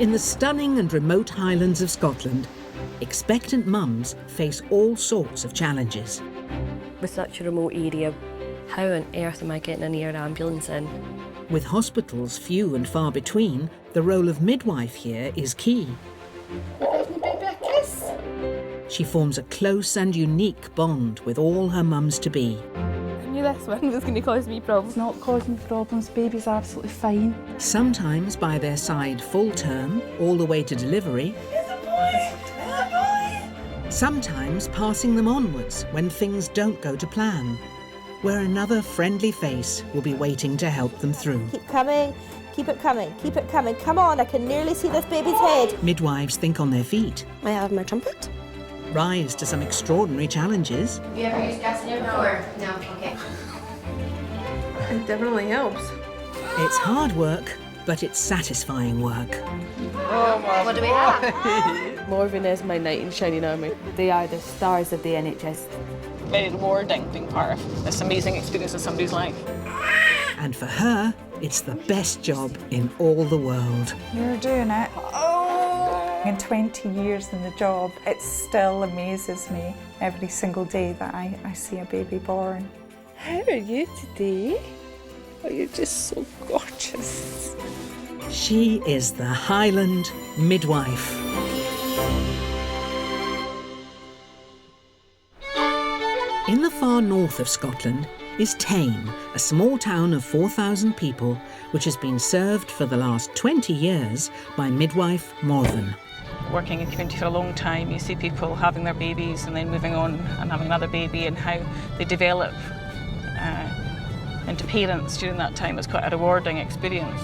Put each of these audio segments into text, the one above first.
In the stunning and remote Highlands of Scotland, expectant mums face all sorts of challenges. With such a remote area, how on earth am I getting an air ambulance in? With hospitals few and far between, the role of midwife here is key. She forms a close and unique bond with all her mums-to-be. I knew this one was going to cause me problems. It's not causing problems, baby's absolutely fine. Sometimes by their side full term, all the way to delivery. It's a boy! It's a boy! Sometimes passing them onwards when things don't go to plan, where another friendly face will be waiting to help them through. Keep coming, keep it coming, keep it coming. Come on, I can nearly see this baby's head. Midwives think on their feet, I have my trumpet. rise to some extraordinary challenges, Have you ever used gas in your before? No, okay. It definitely helps. It's hard work, but it's satisfying work. What do we have? Morven is my knight in shining armour. They are the stars of the NHS. Very rewarding being part of this amazing experience in somebody's life. And for her, it's the best job in all the world. You're doing it. In 20 years in the job, it still amazes me every single day that I see a baby born. How are you today? Oh, you're just so gorgeous. She is the Highland Midwife. In the far north of Scotland is Tame, a small town of 4,000 people, which has been served for the last 20 years by Midwife Morven. Working in community for a long time, you see people having their babies and then moving on and having another baby, and how they develop into parents during that time is quite a rewarding experience.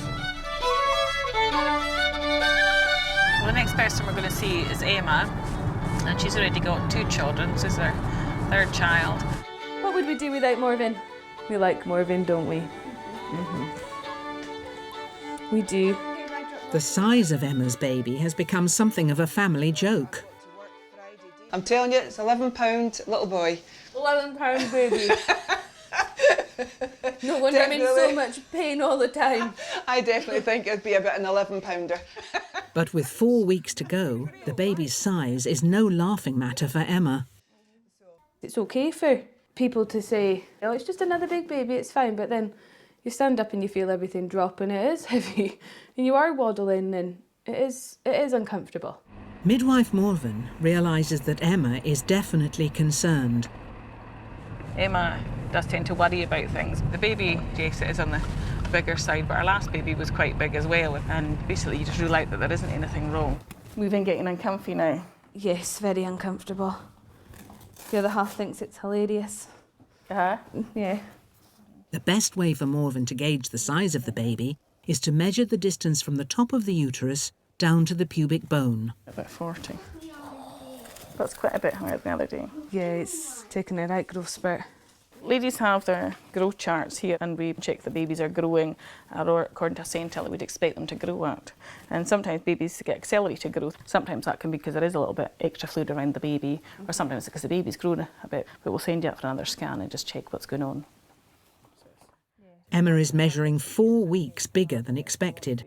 Well, the next person we're going to see is Emma, and she's already got 2 children. This is her 3rd child. What would we do without Morven? We like Morven, don't we? We do. The size of Emma's baby has become something of a family joke. I'm telling you, it's £11 little boy. £11 baby. No wonder I'm in so much pain all the time. I definitely think it'd be about an 11-pounder. But with 4 weeks to go, the baby's size is no laughing matter for Emma. It's okay for people to say, oh, it's just another big baby, it's fine, but then you stand up and you feel everything drop and it is heavy and you are waddling and it is uncomfortable. Midwife Morven realises that Emma is definitely concerned. Emma does tend to worry about things. The baby, yes, it is on the bigger side, but our last baby was quite big as well, and basically you just rule out that there isn't anything wrong. We've been getting uncomfy now. Yes, very uncomfortable. The other half thinks it's hilarious. Yeah. The best way for Morven to gauge the size of the baby is to measure the distance from the top of the uterus down to the pubic bone. About 40. That's quite a bit higher than the other day. Yeah, it's taken an outgrowth spurt. Ladies have their growth charts here, and we check the babies are growing or according to a centile that we'd expect them to grow at. And sometimes babies get accelerated growth. Sometimes that can be because there is a little bit extra fluid around the baby, or sometimes because the baby's grown a bit. But we'll send you out for another scan and just check what's going on. Emma is measuring 4 weeks bigger than expected,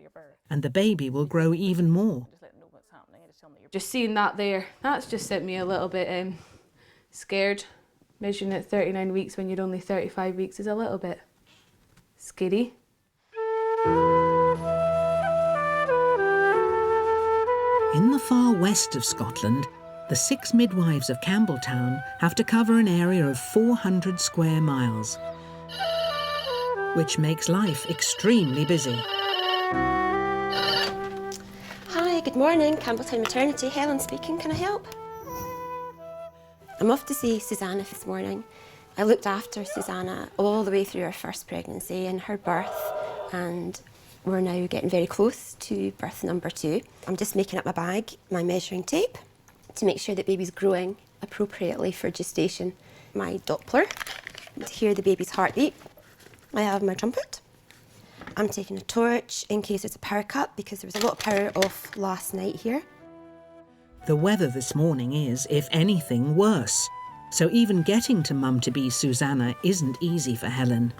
and the baby will grow even more. Just seeing that there, that's just sent me a little bit scared. Measuring at 39 weeks when you're only 35 weeks is a little bit scary. In the far west of Scotland, the 6 midwives of Campbell town have to cover an area of 400 square miles, which makes life extremely busy. Hi, good morning, Campbelltown Maternity. Helen speaking, can I help? I'm off to see Susanna this morning. I looked after Susanna all the way through her first pregnancy and her birth, and we're now getting very close to birth number 2. I'm just making up my bag, my measuring tape, to make sure that baby's growing appropriately for gestation. My Doppler, to hear the baby's heartbeat. I have my trumpet. I'm taking a torch in case there's a power cut, because there was a lot of power off last night here. The weather this morning is, if anything, worse. So even getting to mum-to-be Susanna isn't easy for Helen.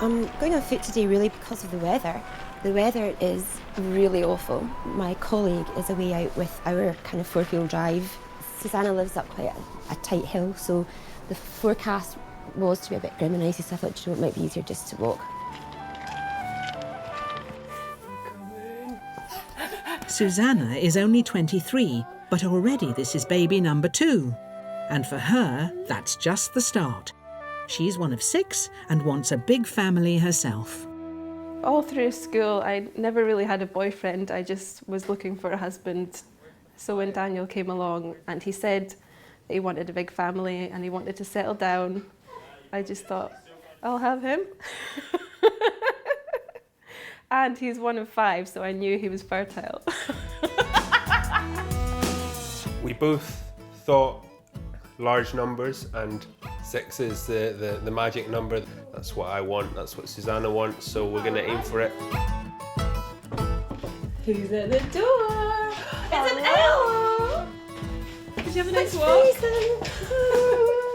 I'm going on foot today really because of the weather. The weather is really awful. My colleague is away out with our kind of four-wheel drive. Susanna lives up quite a tight hill, so the forecast was to be a bit grim and icy, so I thought, you know, it might be easier just to walk. Susanna is only 23, but already this is baby number 2. And for her, that's just the start. She's one of 6 and wants a big family herself. All through school, I never really had a boyfriend. I just was looking for a husband. So when Daniel came along and he said that he wanted a big family and he wanted to settle down, I just thought, I'll have him. And he's one of 5, so I knew he was fertile. We both thought large numbers, and 6 is the magic number. That's what I want, that's what Susanna wants, so we're going to aim for it. Who's at the door? It's an owl! Did you have a nice walk?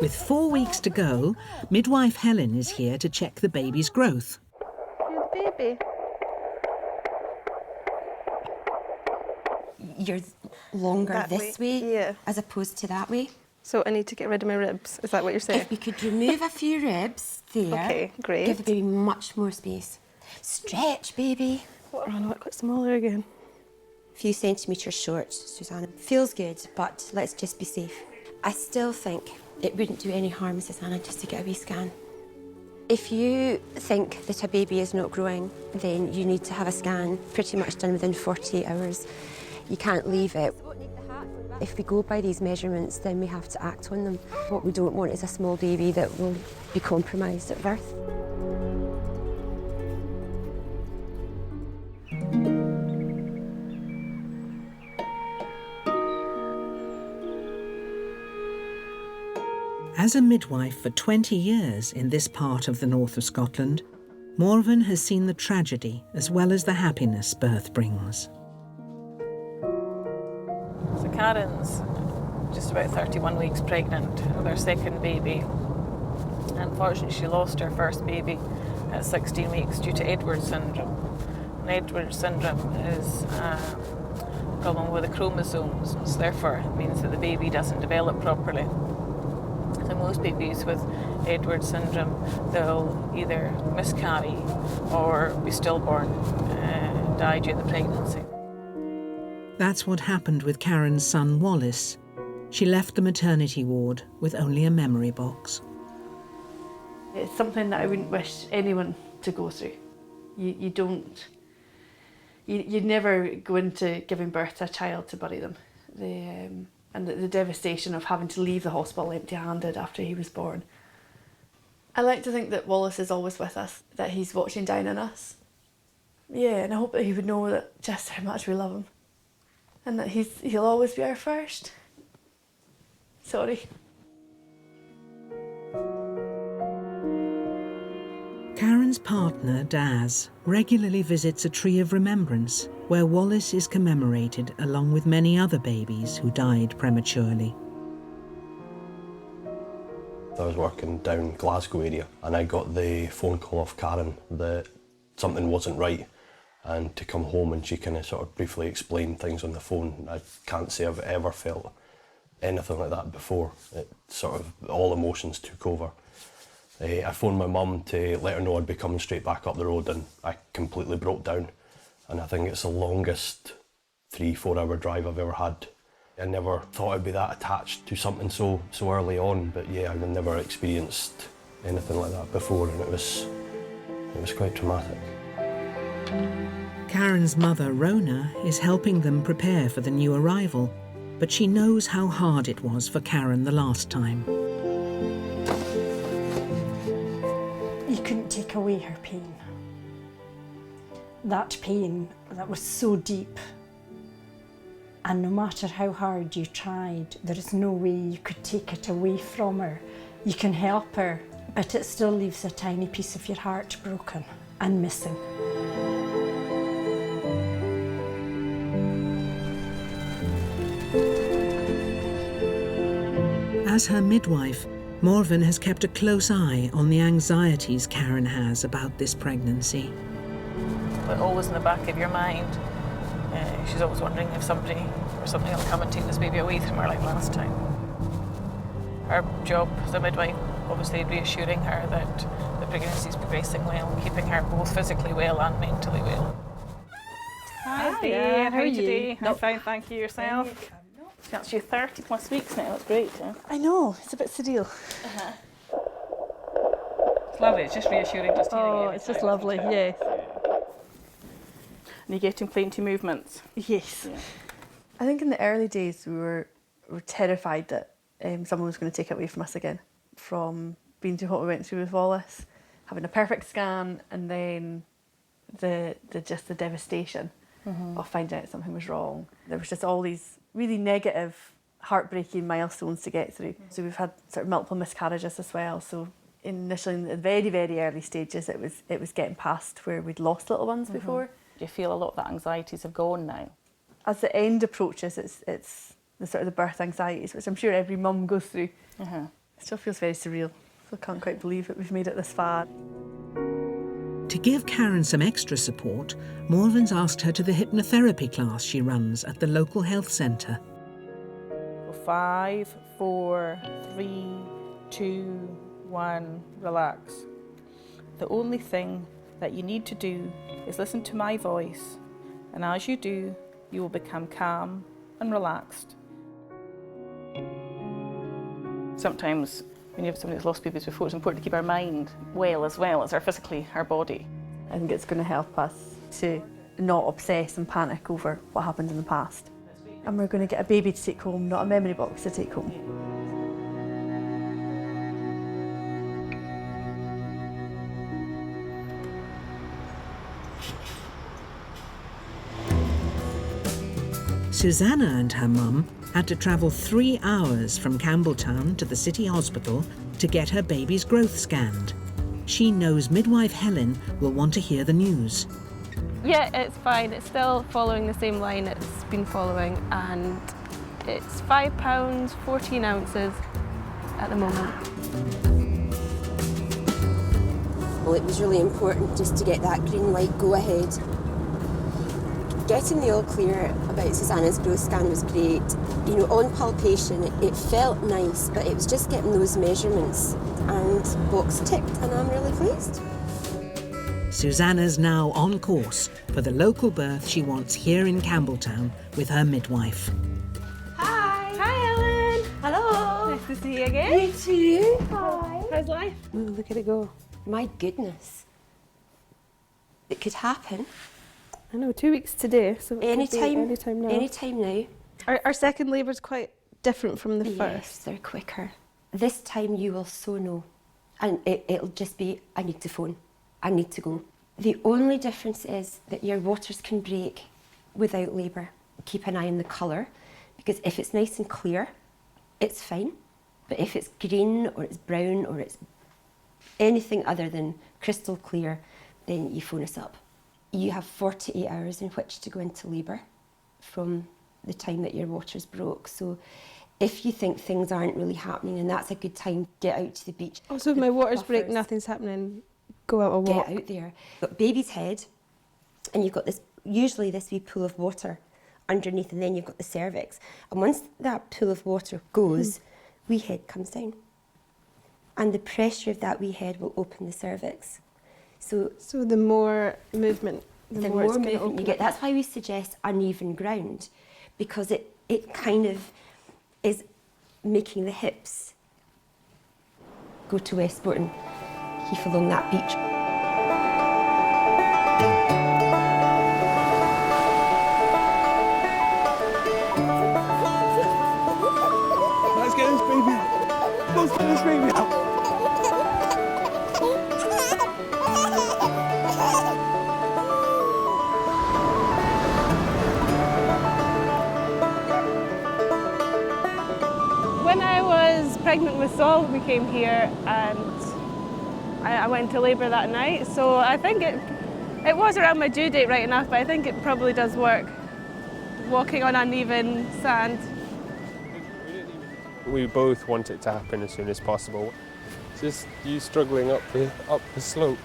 With 4 weeks to go, midwife Helen is here to check the baby's growth. You're the baby. You're longer That this way? way Yeah. as opposed to that way. So I need to get rid of my ribs, is that what you're saying? If we could remove a few ribs there, Okay, great. give the baby much more space. Stretch, baby. Oh no, it got smaller again. A few centimetres short, Susanna. Feels good, but let's just be safe. I still think it wouldn't do any harm, Susanna, just to get a wee scan. If you think that a baby is not growing, then you need to have a scan pretty much done within 48 hours. You can't leave it. If we go by these measurements, then we have to act on them. What we don't want is a small baby that will be compromised at birth. As a midwife for 20 years in this part of the north of Scotland, Morven has seen the tragedy as well as the happiness birth brings. So Karen's just about 31 weeks pregnant with her second baby. Unfortunately, she lost her first baby at 16 weeks due to Edwards syndrome. And Edwards syndrome is a problem with the chromosomes, so therefore it means that the baby doesn't develop properly. So most babies with Edwards syndrome, they'll either miscarry or be stillborn, die during the pregnancy. That's what happened with Karen's son Wallace. She left the maternity ward with only a memory box. It's something that I wouldn't wish anyone to go through. You never go into giving birth to a child to bury them. And the devastation of having to leave the hospital empty-handed after he was born. I like to think that Wallace is always with us, that he's watching down on us. Yeah, and I hope that he would know that just how much we love him. And that he'll always be our first. Sorry. Karen's partner, Daz, regularly visits a tree of remembrance where Wallace is commemorated along with many other babies who died prematurely. I was working down Glasgow area and I got the phone call off Karen that something wasn't right and to come home, and she kind of sort of briefly explained things on the phone. I can't say I've ever felt anything like that before. It sort of, all emotions took over. I phoned my mum to let her know I'd be coming straight back up the road, and I completely broke down. And I think it's the longest 3-4 hour drive I've ever had. I never thought I'd be that attached to something so early on, but yeah, I've never experienced anything like that before, and it was quite traumatic. Karen's mother, Rona, is helping them prepare for the new arrival, but she knows how hard it was for Karen the last time. You couldn't take away her pain. That pain that was so deep. And no matter how hard you tried, there is no way you could take it away from her. You can help her, but it still leaves a tiny piece of your heart broken and missing. As her midwife, Morven has kept a close eye on the anxieties Karen has about this pregnancy. But always in the back of your mind, she's always wondering if somebody or something will come and take this baby away from her like last time. Our job as a midwife, obviously reassuring her that the pregnancy is progressing well and keeping her both physically well and mentally well. Hi there, how are you today? I'm fine, thank you. Yourself? That's you 30 plus weeks now, that's great. Huh? I know, it's a bit surreal. It's lovely, it's just reassuring just hearing you. Oh, it's just lovely, yes. And you're getting plenty movements? Yes. Yeah. I think in the early days we were terrified that someone was going to take it away from us again, from being through what we went through with Wallace, having a perfect scan, and then the devastation of finding out something was wrong. There was just all these really negative, heartbreaking milestones to get through. So we've had sort of multiple miscarriages as well. So initially in the very, very early stages, it was getting past where we'd lost little ones before. Do you feel a lot of the anxieties have gone now? As the end approaches, it's the sort of the birth anxieties, which I'm sure every mum goes through. It still feels very surreal. So I can't quite believe it. We've made it this far. To give Karen some extra support, Morven's asked her to the hypnotherapy class she runs at the local health centre. 5, 4, 3, 2, 1, relax. The only thing that you need to do is listen to my voice, and as you do, you will become calm and relaxed. Sometimes when you have somebody that's lost babies before, it's important to keep our mind well as our physically, our body. I think it's going to help us to not obsess and panic over what happened in the past. And we're going to get a baby to take home, not a memory box to take home. Susanna and her mum had to travel 3 hours from Campbelltown to the city hospital to get her baby's growth scanned. She knows midwife Helen will want to hear the news. Yeah, it's fine. It's still following the same line it's been following, and it's £5, 14 ounces at the moment. Well, it was really important just to get that green light go ahead. Getting the all clear about Susanna's growth scan was great. You know, on palpation, it felt nice, but it was just getting those measurements and box ticked, and I'm really pleased. Susanna's now on course for the local birth she wants here in Campbelltown with her midwife. Hi! Hi, Ellen! Hello! Nice to see you again. You too! Hi! How's life? Oh, look at it go. My goodness. It could happen. I know, 2 weeks today, so Anytime now. Anytime now. Our second labour's quite different from the Yes, first. they're quicker. This time you will so know. And it'll just be, I need to phone. I need to go. The only difference is that your waters can break without labour. Keep an eye on the colour, because if it's nice and clear, it's fine. But if it's green or it's brown or it's anything other than crystal clear, then you phone us up. You have 48 hours in which to go into labour from the time that your waters broke. So if you think things aren't really happening, and that's a good time, get out to the beach. Oh, so if my waters break, nothing's happening, go out a walk. Get out there. You've got baby's head, and you've got this, usually this wee pool of water underneath, and then you've got the cervix. And once that pool of water goes, wee head comes down. And the pressure of that wee head will open the cervix. So the more movement, the more movement you get. That's why we suggest uneven ground, because it kind of is making the hips go to Westport and heave along that beach. Let's get this baby out. Let's get this baby out. When I was pregnant with Sol, we came here and I went into labour that night, so I think it was around my due date right enough, but I think it probably does work, walking on uneven sand. We both want it to happen as soon as possible. It's just you struggling up the slope.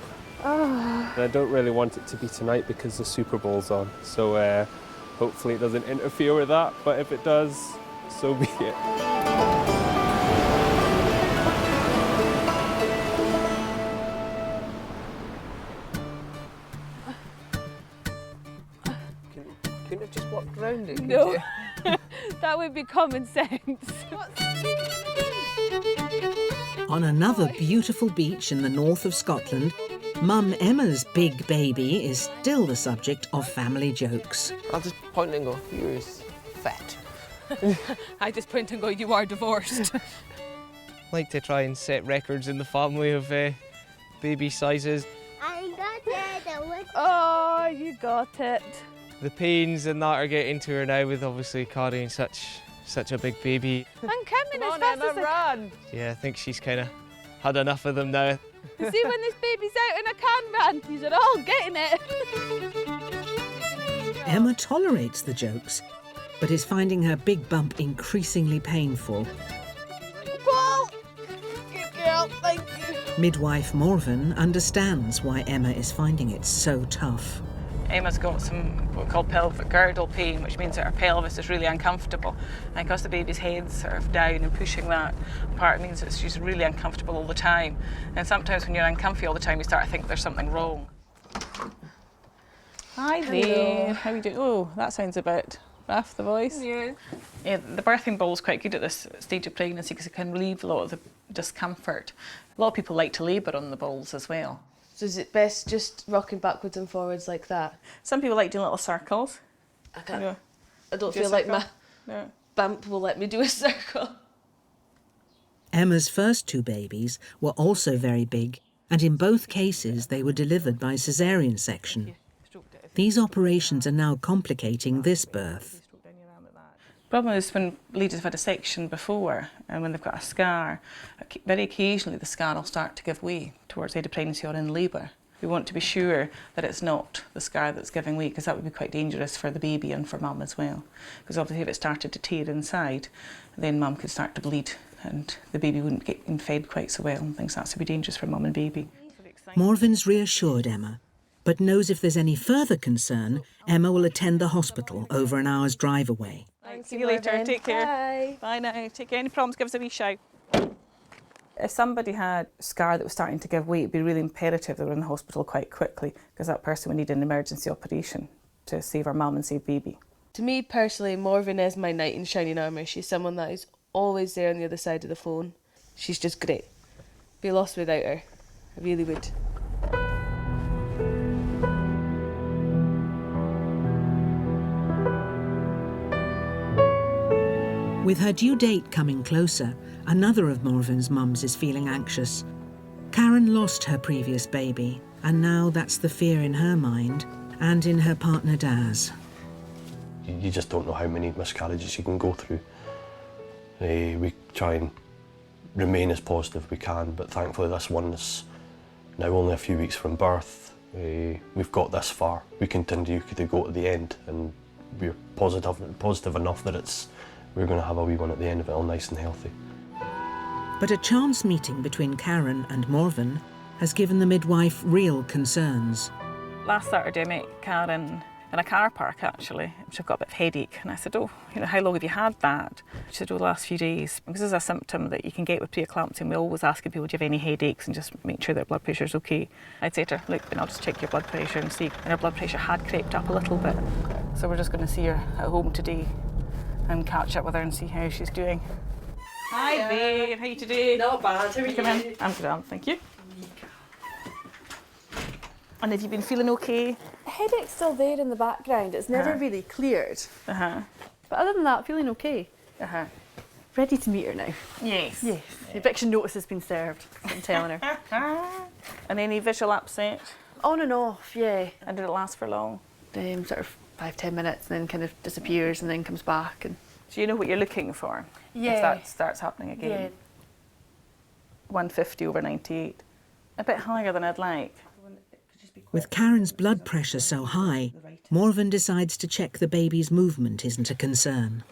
Oh. And I don't really want it to be tonight because the Super Bowl's on. So hopefully it doesn't interfere with that, but if it does, so be it. Couldn't have just walked round it, could No. you? That would be common sense. On another beautiful beach in the north of Scotland, Mum Emma's big baby is still the subject of family jokes. I'll just point and go, you're fat. I just point and go, you are divorced. Like to try and set records in the family of baby sizes. I got it. Oh, you got it. The pains and that are getting to her now with obviously carrying such a big baby. I'm coming as fast as I run. Yeah, I think she's kind of had enough of them now. can. See when this baby's out and I can run. These are all getting it. Emma tolerates the jokes, but is finding her big bump increasingly painful. Paul! Good girl, thank you. Midwife Morven understands why Emma is finding it so tough. Emma's got some what we call pelvic girdle pain, which means that her pelvis is really uncomfortable. And because the baby's head's sort of down and pushing that part, it means that she's really uncomfortable all the time. And sometimes when you're uncomfy all the time, you start to think there's something wrong. Hi there. How are you doing? Oh, that sounds a bit rough, the voice. Yeah. Yeah, the birthing ball is quite good at this stage of pregnancy because it can relieve a lot of the discomfort. A lot of people like to labour on the balls as well. So is it best just rocking backwards and forwards like that? Some people like doing little circles. I can't. You know, I don't do a feel like circle? my No. bump will let me do a circle. Emma's first two babies were also very big, and in both cases they were delivered by caesarean section. These operations are now complicating this birth. The problem is when ladies have had a section before and when they've got a scar, very occasionally the scar will start to give way towards the end of pregnancy or in labour. We want to be sure that it's not the scar that's giving way because that would be quite dangerous for the baby and for mum as well. Because obviously if it started to tear inside, then mum could start to bleed and the baby wouldn't get fed quite so well and things. That would be dangerous for mum and baby. Morven's reassured Emma, but knows if there's any further concern, Emma will attend the hospital over an hour's drive away. See you later. Morven. Take care. Bye. Bye now. Take care. Any problems, give us a wee shout. If somebody had a scar that was starting to give way, it'd be really imperative they were in the hospital quite quickly because that person would need an emergency operation to save our mum and save baby. To me personally, Morven is my knight in shining armour. She's someone that is always there on the other side of the phone. She's just great. Be lost without her. I really would. With her due date coming closer, another of Morven's mums is feeling anxious. Karen lost her previous baby, and now that's the fear in her mind and in her partner Daz. You just don't know how many miscarriages you can go through. We try and remain as positive as we can, but thankfully this one is now only a few weeks from birth. We've got this far. We continue to go to the end, and we're positive enough that we're going to have a wee one at the end of it, all nice and healthy. But a chance meeting between Karen and Morven has given the midwife real concerns. Last Saturday I met Karen in a car park actually. She'd got a bit of headache and I said, oh, how long have you had that? She said, oh, the last few days. Because this is a symptom that you can get with preeclampsia and we always ask people, do you have any headaches and just make sure their blood pressure's okay. I'd say to her, look, I'll just check your blood pressure and see. And her blood pressure had crept up a little bit. So we're just going to see her at home today and catch up with her and see how she's doing. Hi, babe. How are you today? Not bad. How are you? Come in. I'm good, thank you. And have you been feeling okay? The headache's still there in the background. It's never really cleared. But other than that, feeling okay. Ready to meet her now. Yes. Yes. The eviction notice has been served, I'm telling her. And any visual upset? On and off, yeah. And did it last for long? Sort of 5-10 minutes and then kind of disappears and then comes back. And do you know what you're looking for? Yeah. If that starts happening again? Yeah. 150/98. A bit higher than I'd like. With Karen's blood pressure so high, Morven decides to check the baby's movement isn't a concern.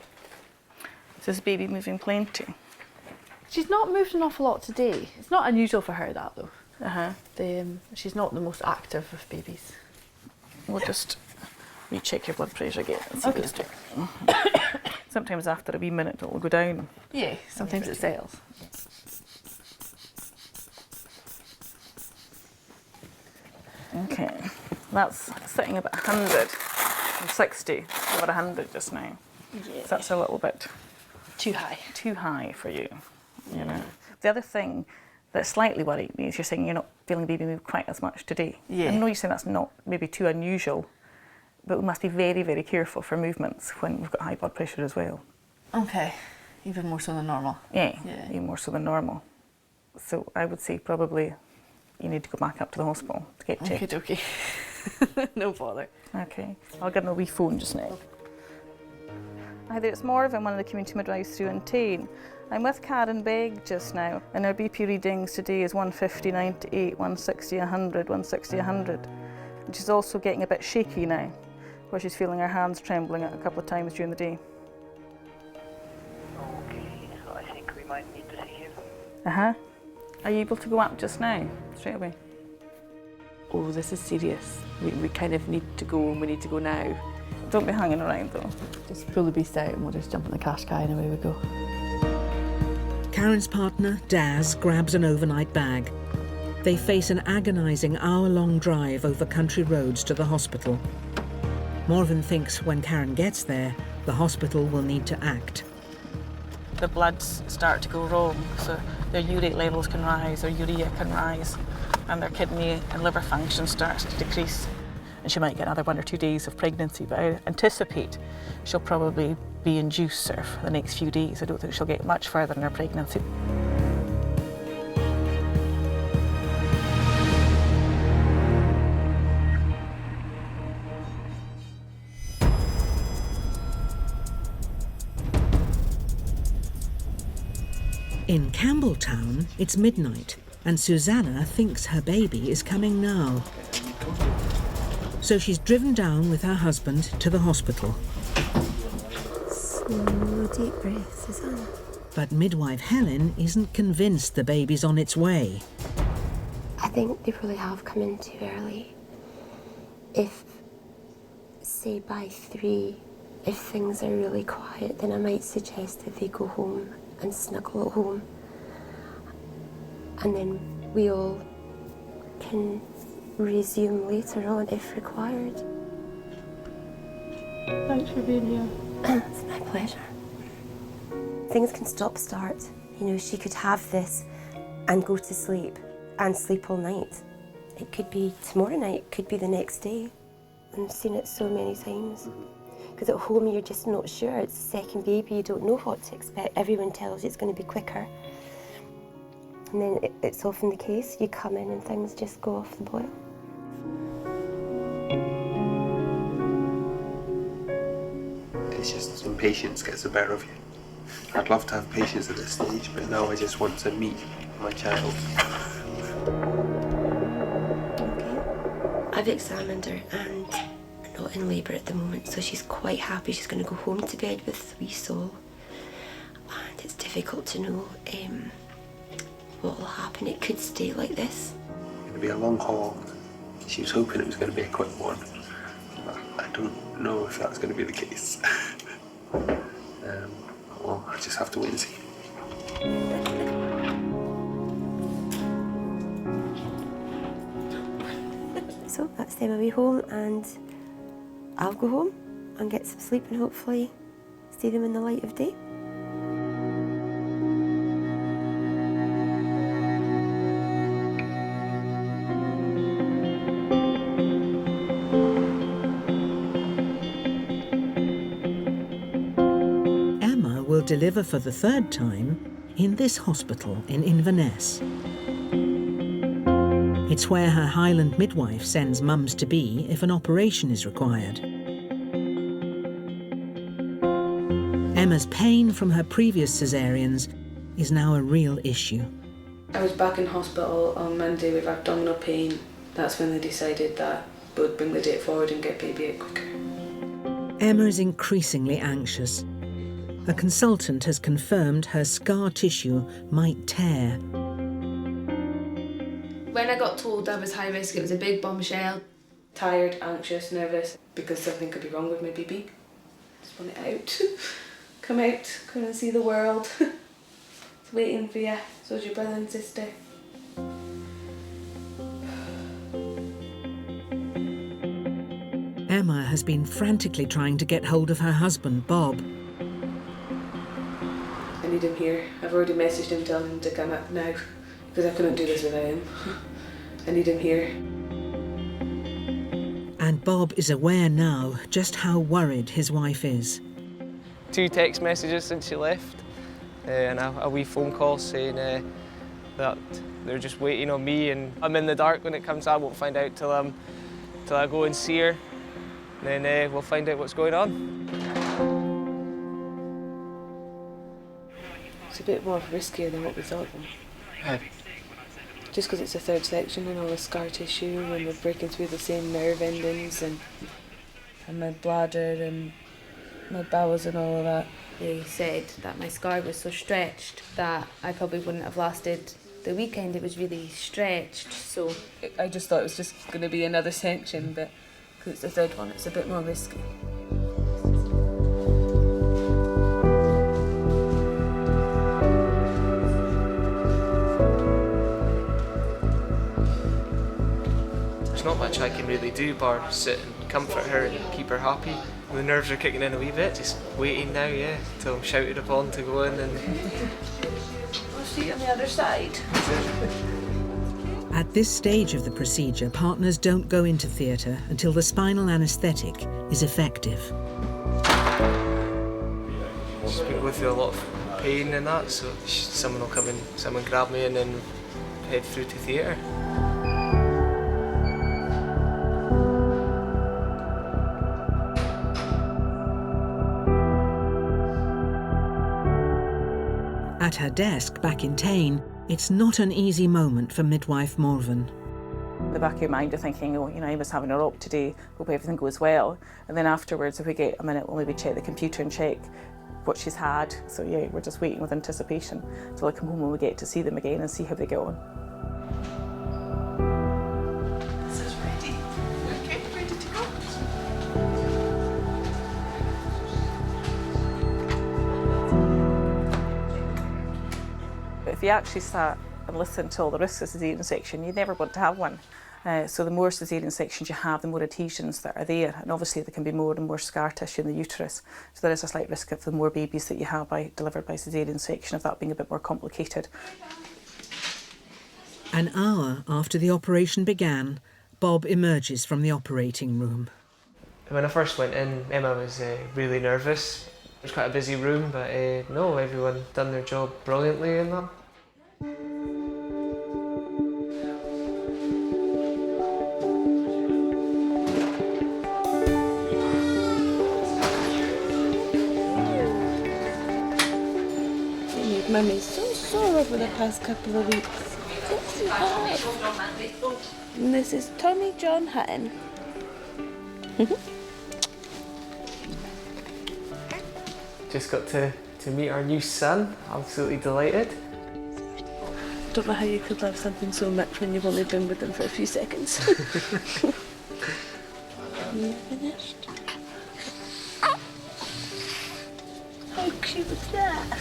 Is this baby moving plenty? She's not moved an awful lot today. It's not unusual for her, that though. She's not the most active of babies. We'll just recheck your blood pressure again and see Okay. what it's doing. Sometimes after a wee minute it'll go down. Yeah, sometimes it settles. Okay, that's sitting about 160, over 100 just now. Yeah. So that's a little bit Too high. too high for you, you know. The other thing that slightly worried me is you're saying you're not feeling the baby move quite as much today. Yeah. I know you're saying that's not maybe too unusual, but we must be very, very careful for movements when we've got high blood pressure as well. Okay, even more so than normal. Yeah, Yeah. even more so than normal. So I would say probably you need to go back up to the hospital to get checked. Okay. No bother. Okay, I'll give him a wee phone just now. Hi there, it's Morven, one of the community midwives through in Tain. I'm with Karen Begg just now, and our BP readings today is 150, 98, 160, 100, 160, 100. And she's also getting a bit shaky now, where she's feeling her hands trembling a couple of times during the day. Okay, so I think we might need to see him. Are you able to go up just now, straight away? Oh, this is serious. We kind of need to go, and we need to go now. Don't be hanging around though. Just pull the beast out and we'll just jump in the cash guy and away we go. Karen's partner, Daz, grabs an overnight bag. They face an agonising hour-long drive over country roads to the hospital. Morven thinks when Karen gets there, the hospital will need to act. The bloods start to go wrong, so their urate levels can rise, their urea can rise, and their kidney and liver function starts to decrease. And she might get another 1 or 2 days of pregnancy, but I anticipate she'll probably be in juicer for the next few days. I don't think she'll get much further in her pregnancy. In Campbelltown, it's midnight, and Susanna thinks her baby is coming now. So she's driven down with her husband to the hospital. Slow, deep breath, Susanna. But midwife Helen isn't convinced the baby's on its way. I think they probably have come in too early. If, say by 3, if things are really quiet, then I might suggest that they go home and snuggle at home. And then we all can resume later on if required. Thanks for being here. It's my pleasure. Things can stop-start. You know, she could have this and go to sleep and sleep all night. It could be tomorrow night, it could be the next day. And I've seen it so many times. Because at home you're just not sure. It's a second baby, you don't know what to expect. Everyone tells you it's going to be quicker. And then it's often the case. You come in and things just go off the boil. It's just impatience gets the better of you. I'd love to have patience at this stage, but now I just want to meet my child. Okay. I've examined her and we're not in labour at the moment, so she's quite happy. She's going to go home to bed with the wee soul. And it's difficult to know what will happen. It could stay like this. It'll be a long haul. She was hoping it was going to be a quick one. But I don't know if that's going to be the case. Well, I just have to wait and see. So that's them away home, and I'll go home and get some sleep and hopefully see them in the light of day. Deliver for the 3rd time in this hospital in Inverness. It's where her Highland midwife sends mums to be if an operation is required. Emma's pain from her previous caesareans is now a real issue. I was back in hospital on Monday with abdominal pain. That's when they decided that we'd bring the date forward and get baby out quicker. Emma is increasingly anxious. A consultant has confirmed her scar tissue might tear. When I got told I was high risk, it was a big bombshell. Tired, anxious, nervous, because something could be wrong with my baby. Just want it out. Come out, come and see the world. It's waiting for you. So's your brother and sister. Emma has been frantically trying to get hold of her husband, Bob. I need him here. I've already messaged him telling him to come up now, because I couldn't do this without him. I need him here. And Bob is aware now just how worried his wife is. 2 text messages since she left, and a wee phone call saying that they're just waiting on me, and I'm in the dark when it comes. I won't find out till I go and see her, and then we'll find out what's going on. It's a bit more riskier than what we thought, though. Just because it's a 3rd section and all the scar tissue, and we're breaking through the same nerve endings, and my bladder and my bowels and all of that. They said that my scar was so stretched that I probably wouldn't have lasted the weekend. It was really stretched, so I just thought it was just going to be another section, but because it's the 3rd one, it's a bit more risky. There's not much I can really do bar sit and comfort her and keep her happy. The nerves are kicking in a wee bit, just waiting now, yeah, till I'm shouted upon to go in and... I'll see you on the other side. At this stage of the procedure, partners don't go into theatre until the spinal anaesthetic is effective. She's been going through a lot of pain and that, so someone will come in, someone grab me and then head through to theatre. At her desk back in Tain, it's not an easy moment for Midwife Morven. In the back of your mind, you're thinking, oh, you know, Emma's having her op today, hope everything goes well. And then afterwards, if we get a minute, we'll maybe check the computer and check what she's had. So yeah, we're just waiting with anticipation till I come home and we get to see them again and see how they get on. This is ready. Okay, ready to go. If you actually sat and listened to all the risks of caesarean section, you'd never want to have one. So the more caesarean sections you have, the more adhesions that are there, and obviously there can be more and more scar tissue in the uterus. So there is a slight risk of the more babies that you have delivered by caesarean section, of that being a bit more complicated. An hour after the operation began, Bob emerges from the operating room. When I first went in, Emma was really nervous. It was quite a busy room, but no, everyone done their job brilliantly in that. Mummy's so sore over the past couple of weeks. Yes, you have. And this is Tommy John Hutton. Just got to meet our new son. Absolutely delighted. Don't know how you could love something so much when you've only been with them for a few seconds. You finished? How cute was that?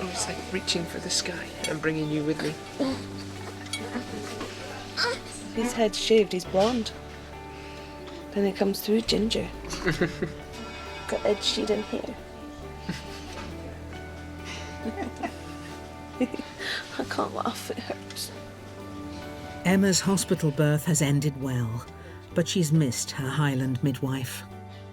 Oh, it's like reaching for the sky and bringing you with me. His head's shaved, he's blonde. Then it comes through ginger. Got Ed Sheeran hair. I can't laugh, it hurts. Emma's hospital birth has ended well, but she's missed her Highland midwife.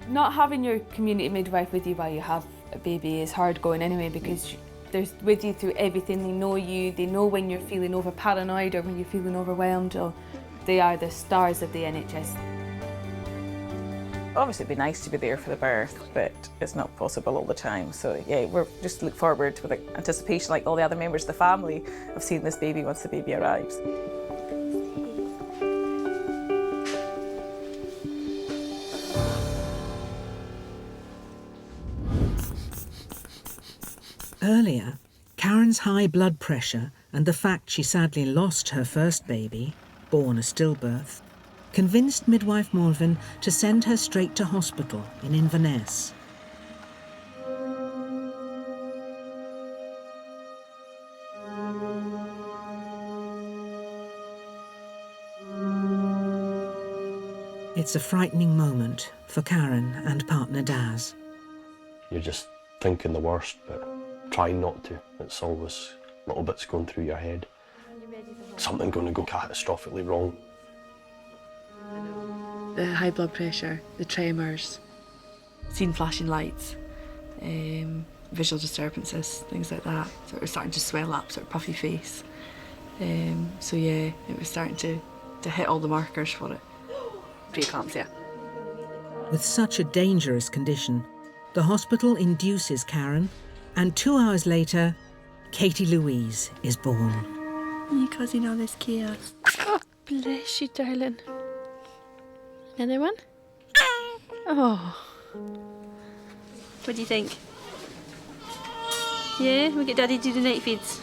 Not having your community midwife with you while you have a baby is hard going anyway, because they're with you through everything. They know you, they know when you're feeling over paranoid or when you're feeling overwhelmed. Or they are the stars of the NHS. Obviously it'd be nice to be there for the birth, but it's not possible all the time. So yeah, we're just look forward with anticipation, like all the other members of the family, of seeing this baby once the baby arrives. Earlier, Karen's high blood pressure and the fact she sadly lost her first baby, born a stillbirth, convinced Midwife Morven to send her straight to hospital in Inverness. It's a frightening moment for Karen and partner Daz. You're just thinking the worst, but trying not to. It's always little bits going through your head. Something going to go catastrophically wrong. The high blood pressure, the tremors, seeing flashing lights, visual disturbances, things like that. So it was starting to swell up, sort of puffy face. So yeah, it was starting to hit all the markers for it. Preeclampsia. With such a dangerous condition, the hospital induces Karen, and 2 hours later, Katie Louise is born. You're causing all this chaos. Oh, bless you, darling. Another one? Oh. What do you think? Yeah, we'll get Daddy to do the night feeds.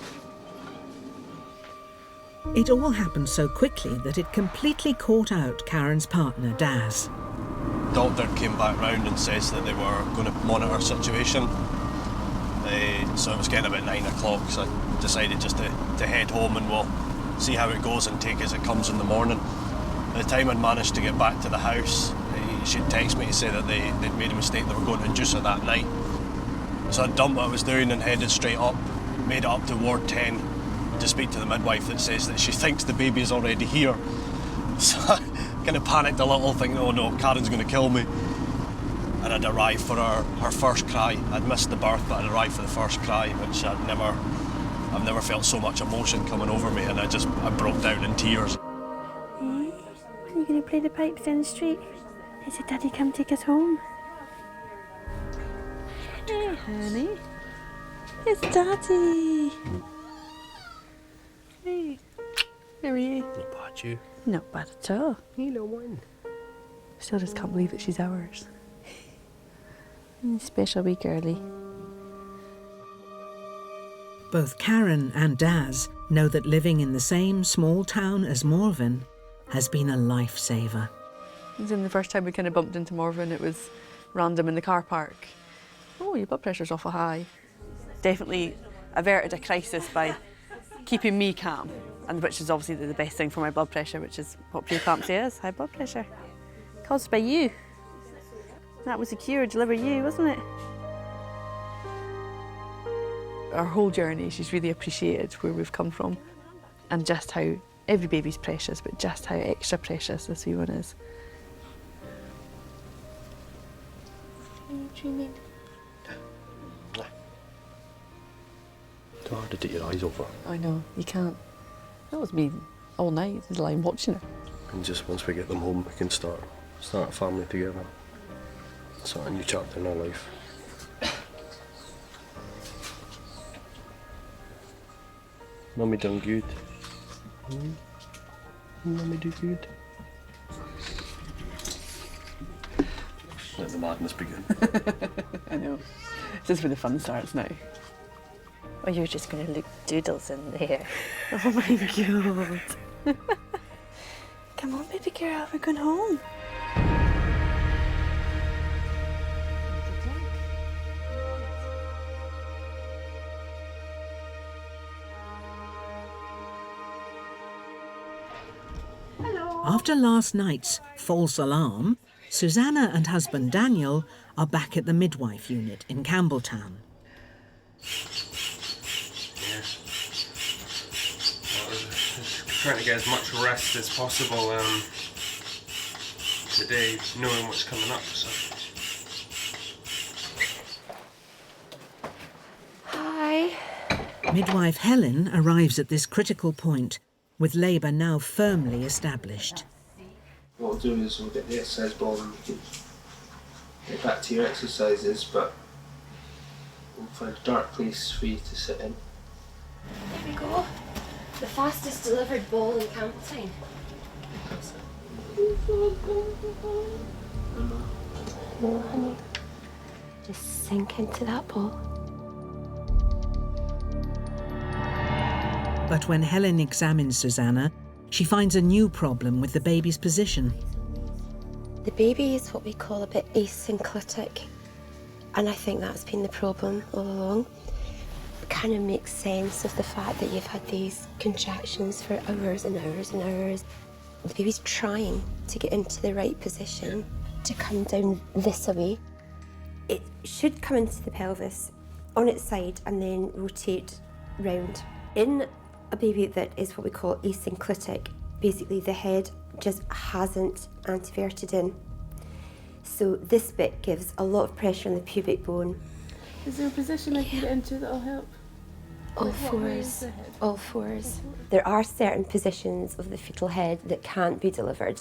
It all happened so quickly that it completely caught out Karen's partner, Daz. Doctor came back round and says that they were going to monitor the situation. So it was getting about 9 o'clock, so I decided just to head home and we'll see how it goes and take as it comes in the morning. By the time I'd managed to get back to the house, she'd text me to say that they'd made a mistake, they were going to induce her that night. So I dumped what I was doing and headed straight up, made it up to Ward 10 to speak to the midwife that says that she thinks the baby is already here. So I kind of panicked a little, thinking, oh no, Karen's going to kill me. And I'd arrived for her first cry. I'd missed the birth, but I'd arrived for the first cry, which I've never felt so much emotion coming over me, and I broke down in tears. Are you going to play the pipes down the street? Is it Daddy come take us home? Hey, honey. It's Daddy. Hey, how are you? Not bad, you? Not bad at all. You know one. Still just can't believe that she's ours. Special wee girly. Both Karen and Daz know that living in the same small town as Morven has been a lifesaver. Then the first time we kind of bumped into Morven, it was random in the car park. Oh, your blood pressure's awful high. Definitely averted a crisis by keeping me calm, and which is obviously the best thing for my blood pressure, which is what preeclampsia is, high blood pressure. Caused by you. That was a cure, deliver you, wasn't it? Our whole journey, she's really appreciated where we've come from and just how every baby's precious, but just how extra precious this wee one is. Are you dreaming? It's hard to take your eyes off her. I know, you can't. That was me all night, lying watching her. And just once we get them home, we can start a family together. Start a new chapter in our life. Mummy done good. Mummy do good. Let the madness begin. I know. This is where the fun starts now. Or you're just going to look doodles in there. Oh my God. Come on, baby girl, we're going home. After last night's false alarm, Susanna and husband Daniel are back at the midwife unit in Campbelltown. Trying to get as much rest as possible today, knowing what's coming up. So. Hi. Midwife Helen arrives at this critical point, with labour now firmly established. What we'll do is we'll get the exercise ball and you can get back to your exercises, but we'll find a dark place for you to sit in. There we go. The fastest delivered ball in Campbell. Oh, honey. Just sink into that ball. But when Helen examines Susanna, she finds a new problem with the baby's position. The baby is what we call a bit asynclitic, and I think that's been the problem all along. It kind of makes sense of the fact that you've had these contractions for hours and hours and hours. The baby's trying to get into the right position to come down this way. It should come into the pelvis on its side and then rotate round. In a baby that is what we call asynclitic, basically the head just hasn't anteverted in. So this bit gives a lot of pressure on the pubic bone. Is there a position I can get into that'll help? All fours, all fours. There are certain positions of the fetal head that can't be delivered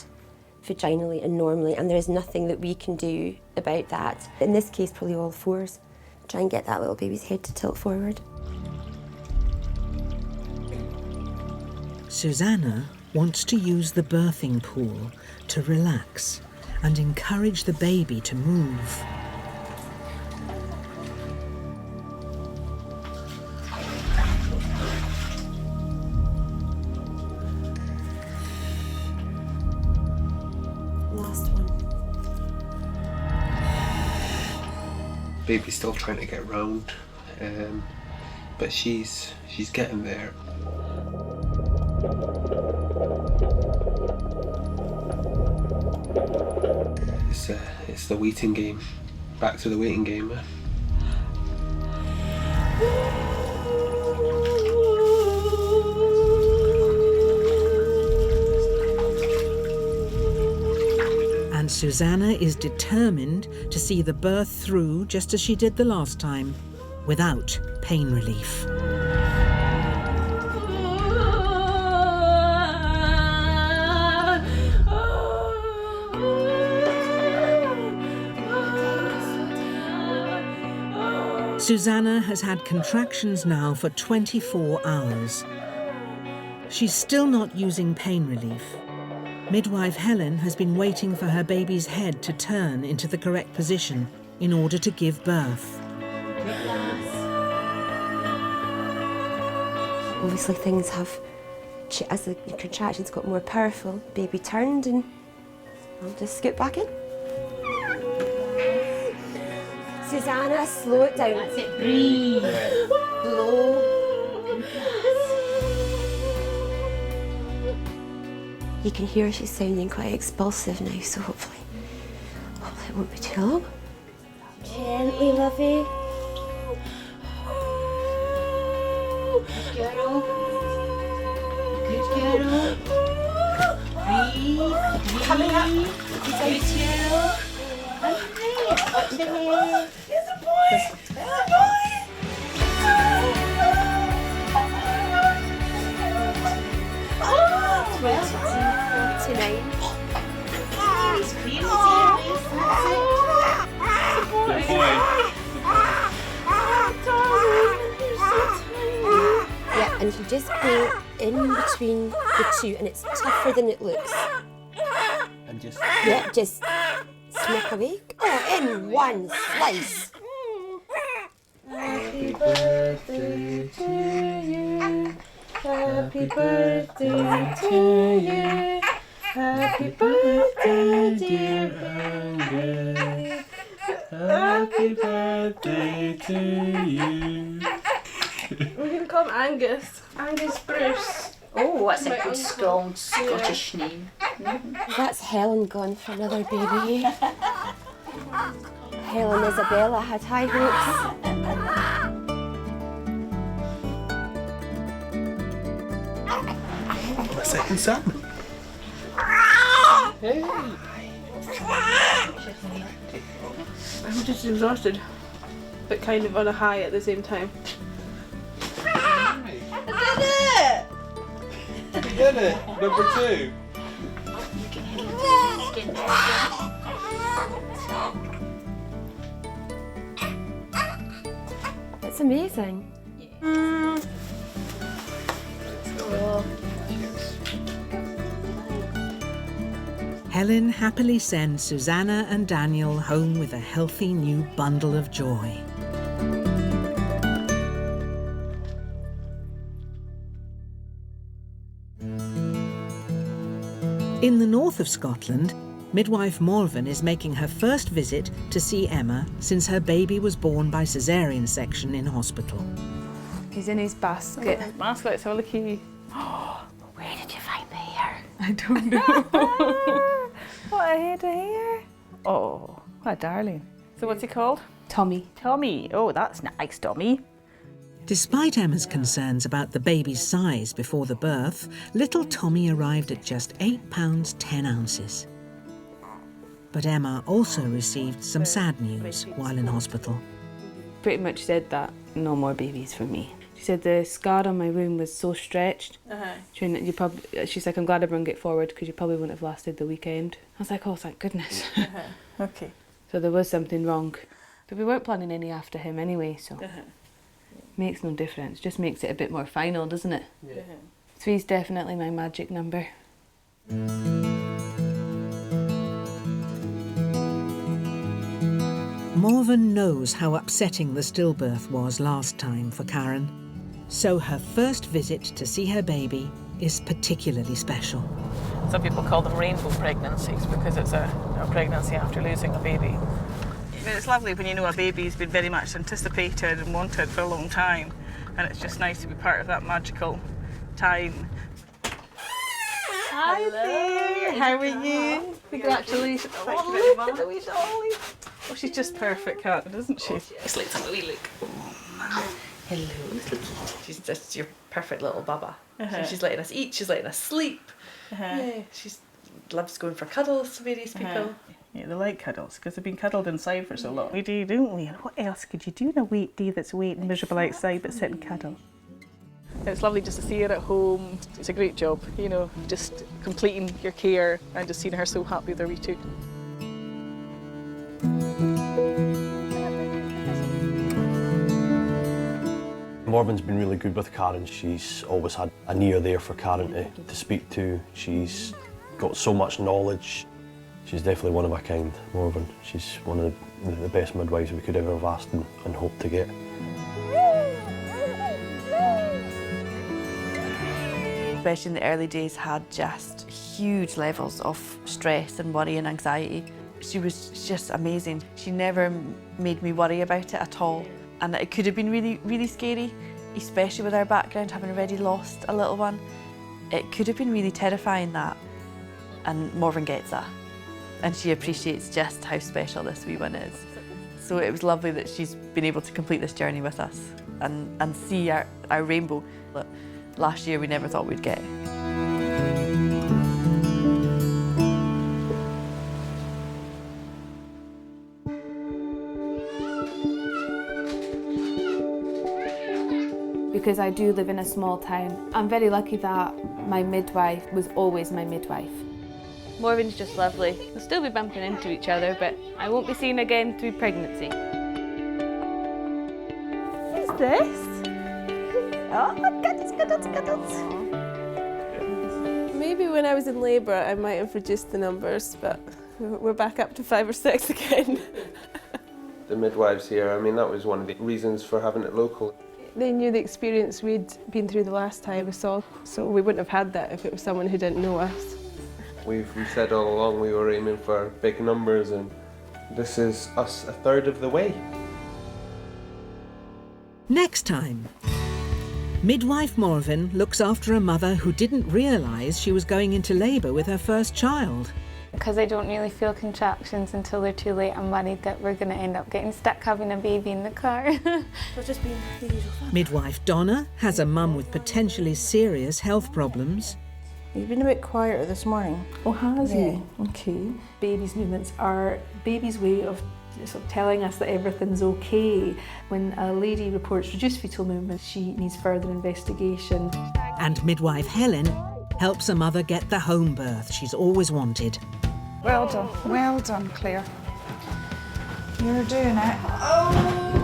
vaginally and normally, and there's nothing that we can do about that. In this case, probably all fours. Try and get that little baby's head to tilt forward. Susanna wants to use the birthing pool to relax and encourage the baby to move. Last one. Baby's still trying to get round, but she's getting there. It's the waiting game. Back to the waiting game. And Susanna is determined to see the birth through just as she did the last time, without pain relief. Susanna has had contractions now for 24 hours. She's still not using pain relief. Midwife Helen has been waiting for her baby's head to turn into the correct position in order to give birth. Obviously things have, as the contractions got more powerful, baby turned and I'll just scoot back in. Susanna, slow it down. That's it, breathe. Blow. You can hear she's sounding quite expulsive now, so hopefully it won't be too long. Gently, lovey. Good girl. Good girl. Breathe. Coming up. Good girl. Up to here. There's a boy! There's a boy! Oh, 29. He's clear Good boy. Yeah, and you just go in between the two, and it's tougher than it looks. And just... Yeah, just snip away. Oh, in one slice. Happy birthday to you. Happy birthday to you. Happy birthday, dear Angus. Happy birthday to you. We can call him Angus. Angus Bruce. Oh, that's a good strong Scottish name. That's Helen gone for another baby. Helen Isabella had high hopes. My second son. Hey. I'm just exhausted, but kind of on a high at the same time. I did it! You did it! Number 2. That's amazing. Oh. Helen happily sends Susanna and Daniel home with a healthy new bundle of joy. In the north of Scotland, Midwife Morven is making her first visit to see Emma since her baby was born by Cesarean section in hospital. He's in his basket. Oh, basket, let's have a looky. Where did you find the hair? I don't know. What a head of hair. Oh, what a darling. So what's he called? Tommy. Tommy. Oh, that's nice, Tommy. Despite Emma's concerns about the baby's size before the birth, little Tommy arrived at just £8 10 ounces. But Emma also received some sad news while in hospital. Pretty much said that no more babies for me. She said the scar on my womb was so stretched. She's like, I'm glad I brought it forward because you probably wouldn't have lasted the weekend. I was like, oh, thank goodness. Okay. So there was something wrong. But we weren't planning any after him anyway, so makes no difference. Just makes it a bit more final, doesn't it? Yeah. 3's definitely my magic number. Morven knows how upsetting the stillbirth was last time for Karen, so her first visit to see her baby is particularly special. Some people call them rainbow pregnancies because it's a pregnancy after losing a baby. I mean, it's lovely when you know a baby's been very much anticipated and wanted for a long time, and it's just nice to be part of that magical time. Hi there, how are you? Congratulations. Oh, look at the wee dolly. Oh, she's just perfect, Karen, isn't she? Just like have a wee look. Hello, little kitty. She's just your perfect little baba. So she's letting us eat, she's letting us sleep. Yeah, she loves going for cuddles to various people. Yeah, they like cuddles because they've been cuddled inside for so long. We do, don't we? And what else could you do in a wet day that's wet and miserable outside but sit and cuddle? It's lovely just to see her at home. It's a great job, you know, just completing your care and just seeing her so happy with her wee two. Morven's been really good with Karen. She's always had an ear there for Karen to speak to. She's got so much knowledge. She's definitely one of a kind, Morven. She's one of the best midwives we could ever have asked and hoped to get. Especially in the early days, had just huge levels of stress and worry and anxiety. She was just amazing. She never made me worry about it at all. And it could have been really, really scary, especially with our background, having already lost a little one. It could have been really terrifying, that. And Morven gets that. And she appreciates just how special this wee one is. So it was lovely that she's been able to complete this journey with us and see our rainbow that last year we never thought we'd get. Because I do live in a small town, I'm very lucky that my midwife was always my midwife. Morven's just lovely. We'll still be bumping into each other, but I won't be seen again through pregnancy. Who's this? Oh, cuddles. Maybe when I was in labour I might have reduced the numbers, but we're back up to 5 or 6 again. The midwives here, I mean, that was one of the reasons for having it local. They knew the experience we'd been through the last time we saw, so we wouldn't have had that if it was someone who didn't know us. We've said all along we were aiming for big numbers, and this is us a third of the way. Next time, Midwife Morven looks after a mother who didn't realise she was going into labour with her first child. Because I don't really feel contractions until they're too late, I'm worried that we're going to end up getting stuck having a baby in the car. So just being the usual fun. Midwife Donna has a mum with potentially serious health problems. He's been a bit quieter this morning. Oh, has Yeah. he? Okay. Baby's movements are baby's way of sort of telling us that everything's okay. When a lady reports reduced fetal movement, she needs further investigation. And midwife Helen helps a mother get the home birth she's always wanted. Well done, Claire. You're doing it. Oh!